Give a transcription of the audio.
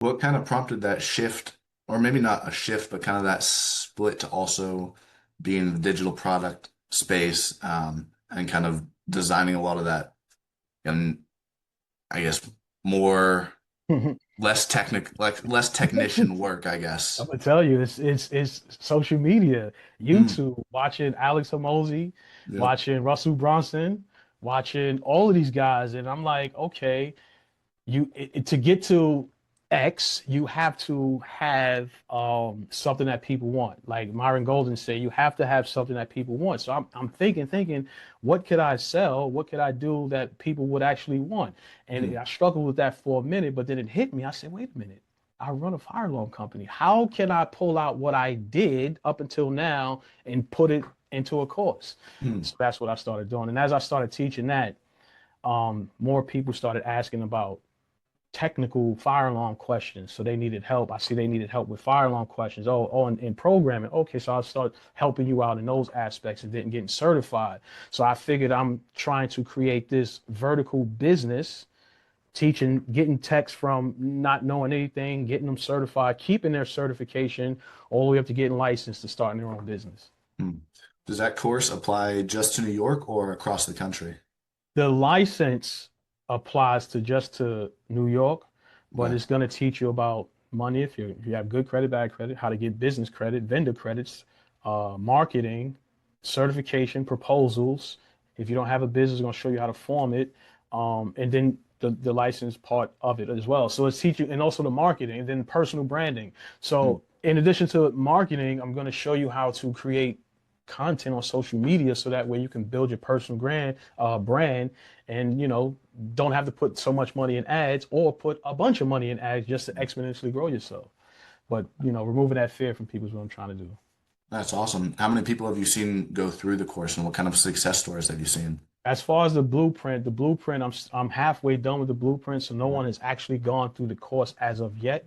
what kind of prompted that shift, or maybe not a shift, but kind of that split to also be in the digital product space, and kind of designing a lot of that, and I guess more less technician work, I I'm guess. gonna tell you, it's social media, Mm, YouTube, watching Alex Hormozy, yep. watching Russell Brunson, watching all of these guys, and I'm like, okay, to get to X, you have to have something that people want. Like Myron Golden said, you have to have something that people want. So I'm thinking, what could I sell? What could I do that people would actually want? And Mm, I struggled with that for a minute, but then it hit me. I said, wait a minute. I run a fire alarm company. How can I pull out what I did up until now and put it into a course? mm, So that's what I started doing. And as I started teaching that, more people started asking about technical fire alarm questions. So they needed help. I see they needed help with fire alarm questions. In programming. Okay, so I'll start helping you out in those aspects and then getting certified. So I figured I'm trying to create this vertical business, teaching, getting techs from not knowing anything, getting them certified, keeping their certification all the way up to getting licensed to starting their own business. mm. Does that course apply just to New York or across the country? The license applies to just to New York, but Okay. it's going to teach you about money if you have good credit, bad credit, how to get business credit, vendor credits, marketing, certification, proposals. If you don't have a business, it's going to show you how to form it, and then the license part of it as well. So it's teaching, and also the marketing, and then personal branding. Mm, So in addition to marketing, I'm going to show you how to create content on social media so that way you can build your personal brand and don't have to put so much money in ads or put a bunch of money in ads just to exponentially grow yourself, but removing that fear from people is what I'm trying to do. that's awesome. How many people have you seen go through the course and what kind of success stories have you seen? As far as the blueprint, I'm halfway done with the blueprint, so no one has actually gone through the course as of yet.